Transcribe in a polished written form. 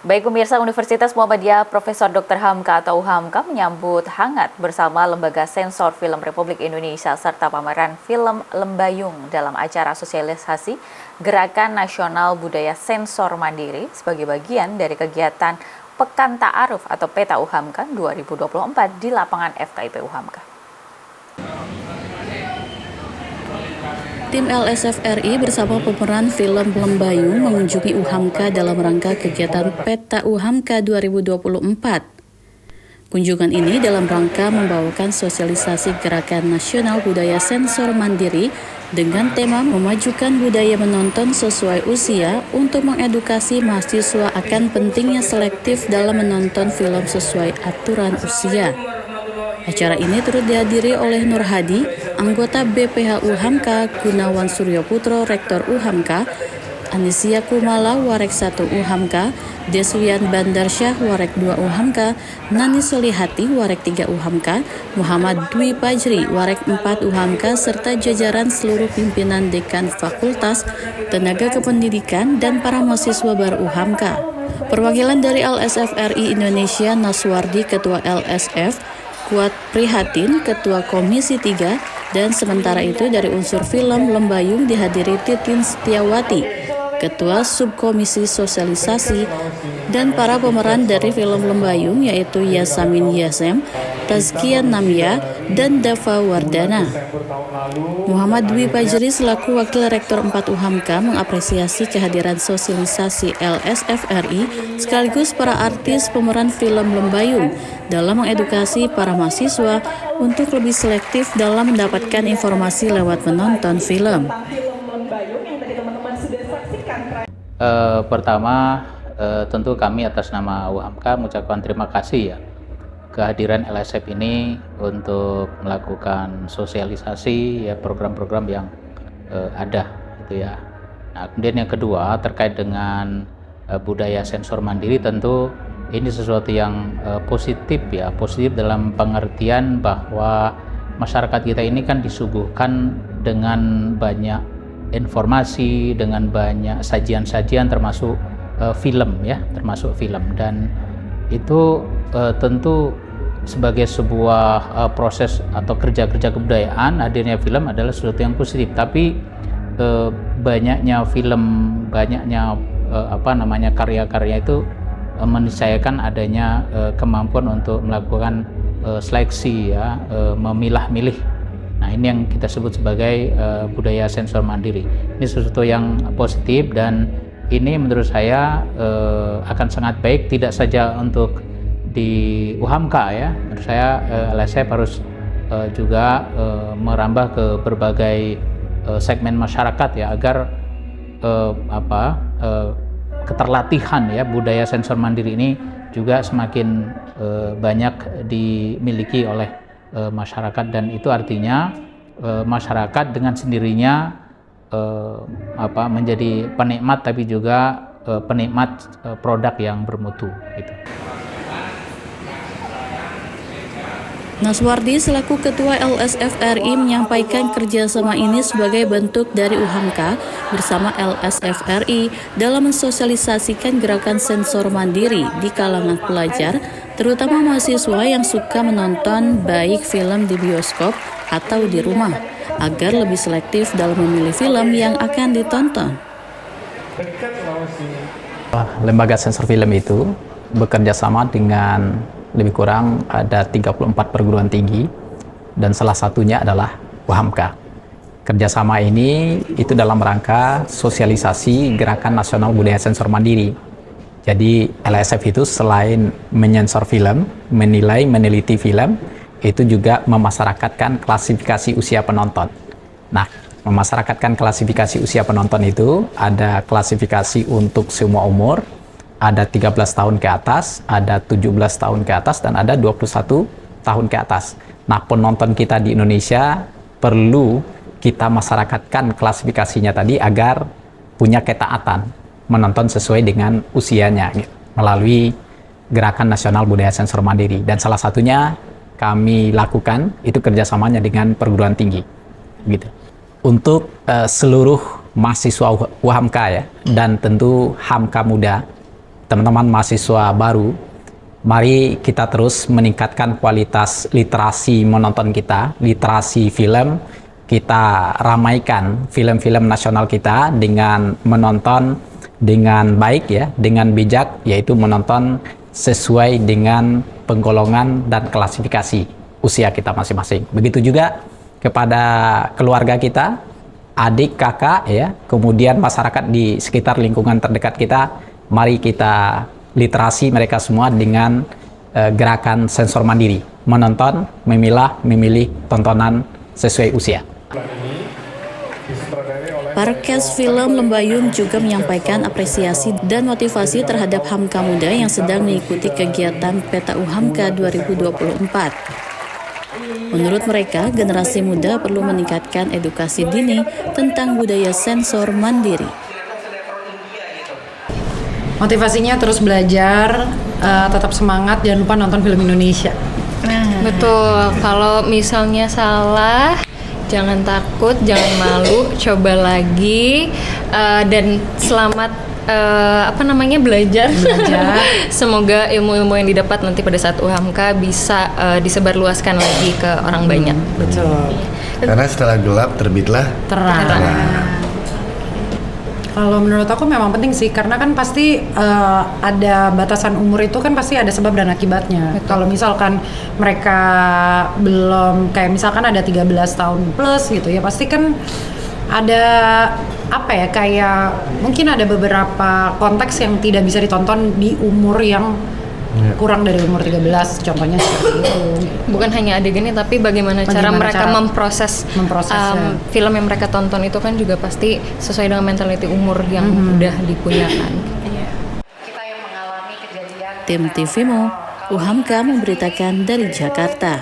Baik pemirsa, Universitas Muhammadiyah Profesor Dr. Hamka atau Hamka menyambut hangat bersama Lembaga Sensor Film Republik Indonesia serta pameran film Lembayung dalam acara sosialisasi Gerakan Nasional Budaya Sensor Mandiri sebagai bagian dari kegiatan Pekan Ta'aruf atau Peta UHAMKA 2024 di lapangan FKIP UHAMKA. Tim LSF RI bersama pemeran film Lembayung mengunjungi UHAMKA dalam rangka kegiatan Peta UHAMKA 2024. Kunjungan ini dalam rangka membawakan sosialisasi Gerakan Nasional Budaya Sensor Mandiri dengan tema memajukan budaya menonton sesuai usia untuk mengedukasi mahasiswa akan pentingnya selektif dalam menonton film sesuai aturan usia. Acara ini turut dihadiri oleh Nur Hadi, anggota BPH UHAMKA, Gunawan Suryoputro, Rektor UHAMKA, Anisia Kumala, Warek 1 UHAMKA, Deswian Bandarsyah, Warek 2 UHAMKA, Nani Solihati, Warek 3 UHAMKA, Muhammad Dwi Pajri, Warek 4 UHAMKA, serta jajaran seluruh pimpinan dekan fakultas, tenaga kependidikan, dan para mahasiswa baru UHAMKA. Perwakilan dari LSF RI Indonesia, Naswardi, Ketua LSF, Kuat Prihatin, Ketua Komisi 3, dan sementara itu dari unsur film Lembayung dihadiri Titin Setiawati, Ketua Subkomisi Sosialisasi, dan para pemeran dari film Lembayung yaitu Yasamin Yasem, Tazkian Namya, dan Dava Wardana. Muhammad Dwi Pajri selaku Wakil Rektor 4 UHAMKA mengapresiasi kehadiran sosialisasi LSF RI sekaligus para artis pemeran film Lembayung dalam mengedukasi para mahasiswa untuk lebih selektif dalam mendapatkan informasi lewat menonton film. Pertama, tentu kami atas nama UHAMKA mengucapkan terima kasih ya kehadiran LSF ini untuk melakukan sosialisasi ya program-program yang ada gitu ya. Nah, kemudian yang kedua terkait dengan budaya sensor mandiri, tentu ini sesuatu yang positif ya, positif dalam pengertian bahwa masyarakat kita ini kan disuguhkan dengan banyak informasi, dengan banyak sajian-sajian termasuk film ya, termasuk film, dan itu tentu sebagai sebuah proses atau kerja-kerja kebudayaan, hadirnya film adalah sesuatu yang positif. Tapi banyaknya film, banyaknya karya-karya itu meniscayakan adanya kemampuan untuk melakukan seleksi ya, memilah-milih. Nah, ini yang kita sebut sebagai budaya sensor mandiri. Ini sesuatu yang positif dan ini menurut saya akan sangat baik tidak saja untuk di UHAMKA ya. Menurut saya LSF harus juga merambah ke berbagai segmen masyarakat ya, agar keterlatihan ya budaya sensor mandiri ini juga semakin banyak dimiliki oleh masyarakat, dan itu artinya masyarakat dengan sendirinya menjadi penikmat, tapi juga penikmat produk yang bermutu gitu. Naswardi selaku Ketua LSF RI menyampaikan kerjasama ini sebagai bentuk dari UHAMKA bersama LSF RI dalam mensosialisasikan gerakan sensor mandiri di kalangan pelajar, terutama mahasiswa yang suka menonton baik film di bioskop atau di rumah, agar lebih selektif dalam memilih film yang akan ditonton. Lembaga sensor film itu bekerja sama dengan lebih kurang ada 34 perguruan tinggi, dan salah satunya adalah UHAMKA. Kerjasama ini itu dalam rangka sosialisasi Gerakan Nasional Budaya Sensor Mandiri. Jadi LSF itu selain menyensor film, menilai, meneliti film, itu juga memasyarakatkan klasifikasi usia penonton. Nah, memasyarakatkan klasifikasi usia penonton itu ada klasifikasi untuk semua umur, ada 13 tahun ke atas, ada 17 tahun ke atas, dan ada 21 tahun ke atas. Nah, penonton kita di Indonesia perlu kita masyarakatkan klasifikasinya tadi agar punya ketaatan menonton sesuai dengan usianya gitu, melalui Gerakan Nasional Budaya Sensor Mandiri. Dan salah satunya kami lakukan itu kerjasamanya dengan perguruan tinggi gitu. Untuk seluruh mahasiswa UHAMKA ya, dan tentu HAMKA muda, teman-teman mahasiswa baru, mari kita terus meningkatkan kualitas literasi menonton kita, literasi film. Kita ramaikan film-film nasional kita dengan menonton dengan baik ya, dengan bijak, yaitu menonton sesuai dengan penggolongan dan klasifikasi usia kita masing-masing. Begitu juga kepada keluarga kita, adik, kakak ya, kemudian masyarakat di sekitar lingkungan terdekat kita, mari kita literasi mereka semua dengan gerakan sensor mandiri, menonton, memilah, memilih tontonan sesuai usia. Parkes Film Lembayung juga menyampaikan apresiasi dan motivasi terhadap Hamka muda yang sedang mengikuti kegiatan Peta Uhamka 2024. Menurut mereka, generasi muda perlu meningkatkan edukasi dini tentang budaya sensor mandiri. Motivasinya terus belajar, tetap semangat, jangan lupa nonton film Indonesia. Betul, kalau misalnya salah, jangan takut, jangan malu, coba lagi, dan selamat belajar. Semoga ilmu-ilmu yang didapat nanti pada saat UHAMKA bisa disebarluaskan lagi ke orang banyak. Betul. Karena setelah gelap terbitlah Terang. Kalau menurut aku memang penting sih, karena kan pasti ada batasan umur itu kan pasti ada sebab dan akibatnya. Kalau misalkan mereka belum, kayak misalkan ada 13 tahun plus gitu ya, pasti kan ada kayak mungkin ada beberapa konteks yang tidak bisa ditonton di umur yang kurang dari umur 13, contohnya seperti itu. Bukan hanya adegannya, tapi bagaimana cara mereka memproses film yang mereka tonton itu kan juga pasti sesuai dengan mentality umur yang udah dipunyakan. Tim TVMO, UHAMKA memberitakan dari Jakarta.